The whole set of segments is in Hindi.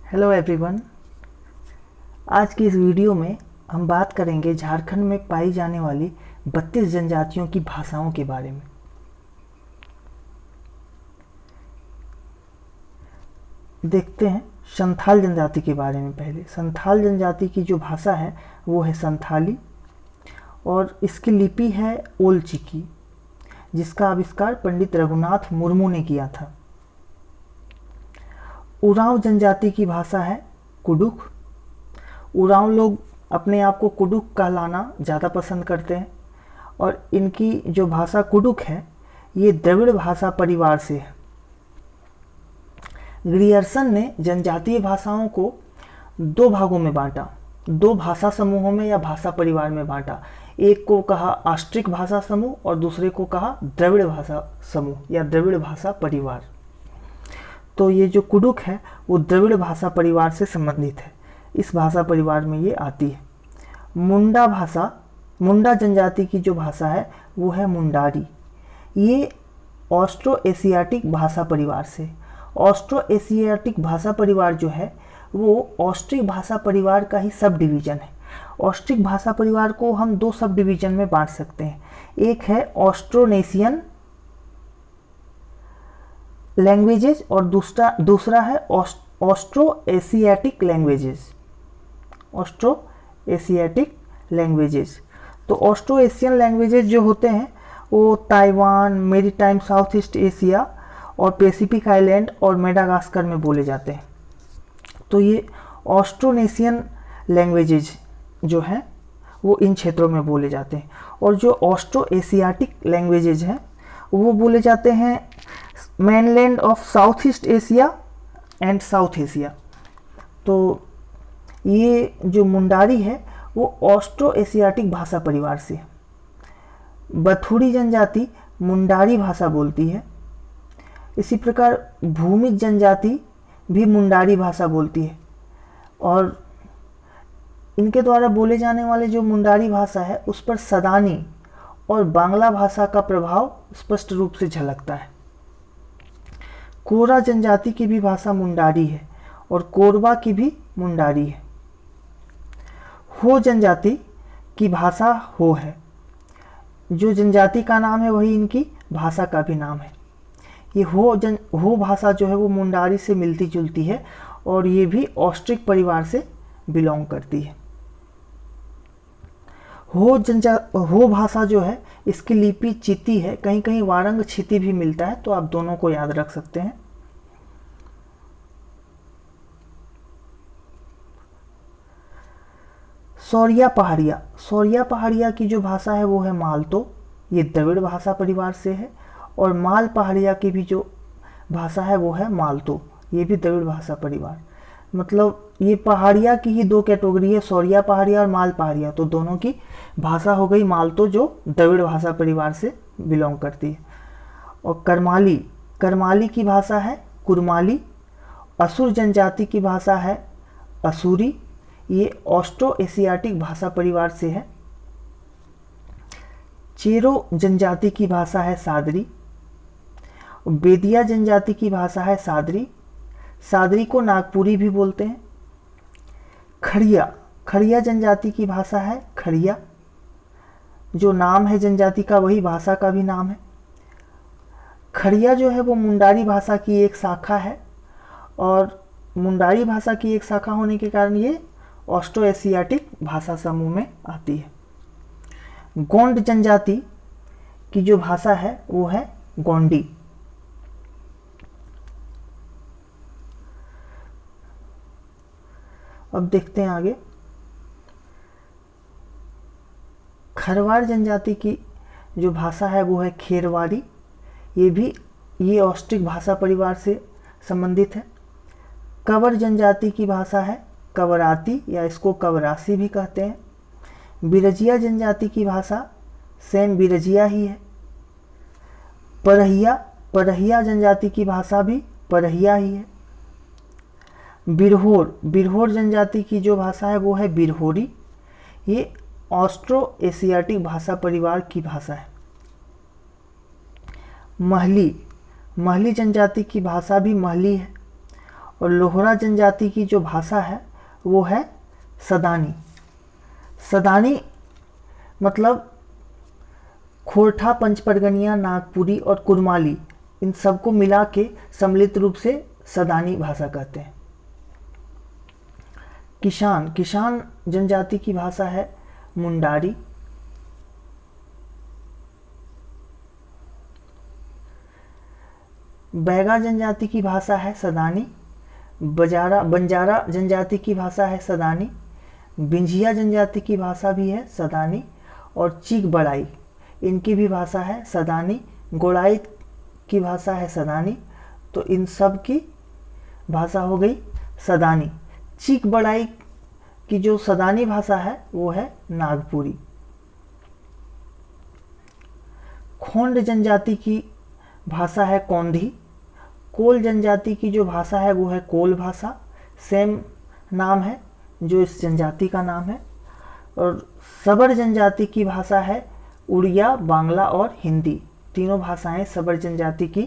Hello everyone. आज की इस वीडियो में हम बात करेंगे झारखंड में पाई जाने वाली 32 जनजातियों की भाषाओं के बारे में। देखते हैं संथाल जनजाति के बारे में। पहले संथाल जनजाति की जो भाषा है वो है संथाली और इसकी लिपि है ओल चिकी, जिसका आविष्कार पंडित रघुनाथ मुर्मू ने किया था। उरांव जनजाति की भाषा है कुडुख। उरांव लोग अपने आप को कुडुख कहलाना ज़्यादा पसंद करते हैं और इनकी जो भाषा कुडुख है ये द्रविड़ भाषा परिवार से है। ग्रियर्सन ने जनजातीय भाषाओं को दो भागों में बांटा, दो भाषा समूहों में या भाषा परिवार में बांटा। एक को कहा ऑस्ट्रिक भाषा समूह और दूसरे को कहा द्रविड़ भाषा समूह या द्रविड़ भाषा परिवार। तो ये जो कुडुख है वो द्रविड़ भाषा परिवार से संबंधित है, इस भाषा परिवार में ये आती है। मुंडा भाषा, मुंडा जनजाति की जो भाषा है वो है मुंडारी। ये ऑस्ट्रो एशियाटिक भाषा परिवार से। ऑस्ट्रो एशियाटिक भाषा परिवार जो है वो ऑस्ट्रिक भाषा परिवार का ही सब डिवीज़न है। ऑस्ट्रिक भाषा परिवार को हम दो सब डिवीज़न में बांट सकते हैं। एक है ऑस्ट्रोनेशियन लैंग्वेजेस और दूसरा है Austro Asiatic languages. Austro Asiatic languages. तो ऑस्ट्रो एशियन लैंग्वेजेस जो होते हैं वो Taiwan, maritime south east Asia और पैसिफिक आइलैंड और मेडागास्कर में बोले जाते हैं। तो ये ऑस्ट्रोनेशियन लैंग्वेजेज जो हैं वो इन क्षेत्रों में बोले जाते हैं। और जो ऑस्ट्रो एशियाटिक लैंग्वेजेज हैं वो बोले जाते हैं mainland of south east Asia and south Asia. तो ये जो मुंडारी है वो ऑस्ट्रो एशियाटिक भाषा परिवार से है। बथुड़ी जनजाति मुंडारी भाषा बोलती है। इसी प्रकार भूमिज जनजाति भी मुंडारी भाषा बोलती है और इनके द्वारा बोले जाने वाले जो मुंडारी भाषा है उस पर सदानी और बांग्ला भाषा का प्रभाव स्पष्ट रूप से झलकता है। कोरा जनजाति की भी भाषा मुंडारी है और कोरबा की भी मुंडारी है। हो जनजाति की भाषा हो है। जो जनजाति का नाम है वही इनकी भाषा का भी नाम है। ये हो भाषा जो है वो मुंडारी से मिलती जुलती है और ये भी ऑस्ट्रिक परिवार से बिलोंग करती है। हो भाषा जो है इसकी लिपि चिती है, कहीं कहीं वारंग छिती भी मिलता है, तो आप दोनों को याद रख सकते हैं। सौरिया पहाड़िया। सौरिया पहाड़िया की जो भाषा है वो है मालतो। ये द्रविड़ भाषा परिवार से है। और माल पहाड़िया की भी जो भाषा है वो है मालतो, ये भी द्रविड़ भाषा परिवार। मतलब ये पहाड़िया की ही दो कैटेगरी है, सौरिया पहाड़िया और माल पहाड़िया। तो दोनों की भाषा हो गई मालतो जो द्रविड़ भाषा परिवार से बिलोंग करती है। और करमाली, करमाली की भाषा है कुरमाली। असुर जनजाति की भाषा है असुरी। ये ऑस्ट्रो एशियाटिक भाषा परिवार से है। चेरो जनजाति की भाषा है सादरी। बेदिया जनजाति की भाषा है सादरी। सादरी को नागपुरी भी बोलते हैं। खड़िया, खड़िया जनजाति की भाषा है खड़िया। जो नाम है जनजाति का वही भाषा का भी नाम है। खड़िया जो है वो मुंडारी भाषा की एक शाखा है और मुंडारी भाषा की एक शाखा होने के कारण ये ऑस्ट्रो एशियाटिक भाषा समूह में आती है। गोंड जनजाति की जो भाषा है वो है गोंडी। अब देखते हैं आगे। खरवार जनजाति की जो भाषा है वो है खेरवारी। ये ऑस्ट्रिक भाषा परिवार से संबंधित है। कंवर जनजाति की भाषा है कंवराती या इसको कंवरासी भी कहते हैं। बिरजिया जनजाति की भाषा सेम बिरजिया ही है। परहिया, परहिया जनजाति की भाषा भी परहिया ही है। बिरहोर, बिरहोर जनजाति की जो भाषा है वो है बिरहोरी। ये ऑस्ट्रो एशियाटिक भाषा परिवार की भाषा है। महली, महली जनजाति की भाषा भी महली है और लोहरा जनजाति की जो भाषा है वो है सदानी। सदानी मतलब खोरठा, पंचपरगनिया, नागपुरी और कुरमाली, इन सबको मिला के सम्मिलित रूप से सदानी भाषा कहते हैं। किसान, किसान जनजाति की भाषा है मुंडारी। बैगा जनजाति की भाषा है सदानी। बंजारा जनजाति की भाषा है सदानी। बिंझिया जनजाति की भाषा भी है सदानी। और चीक बड़ाई, इनकी भी भाषा है सदानी। गोड़ाई की भाषा है सदानी। तो इन सब की भाषा हो गई सदानी। चीक बड़ाई की जो सदानी भाषा है वो है नागपुरी। खोंड जनजाति की भाषा है कौंधी। कोल जनजाति की जो भाषा है वो है कोल भाषा, सेम नाम है जो इस जनजाति का नाम है। और सबर जनजाति की भाषा है उड़िया, बांग्ला और हिंदी। तीनों भाषाएं सबर जनजाति की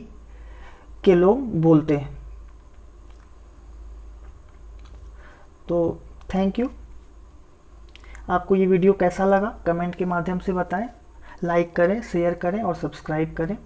के लोग बोलते हैं। तो थैंक यू। आपको ये वीडियो कैसा लगा कमेंट के माध्यम से बताएं। लाइक करें, शेयर करें और सब्सक्राइब करें।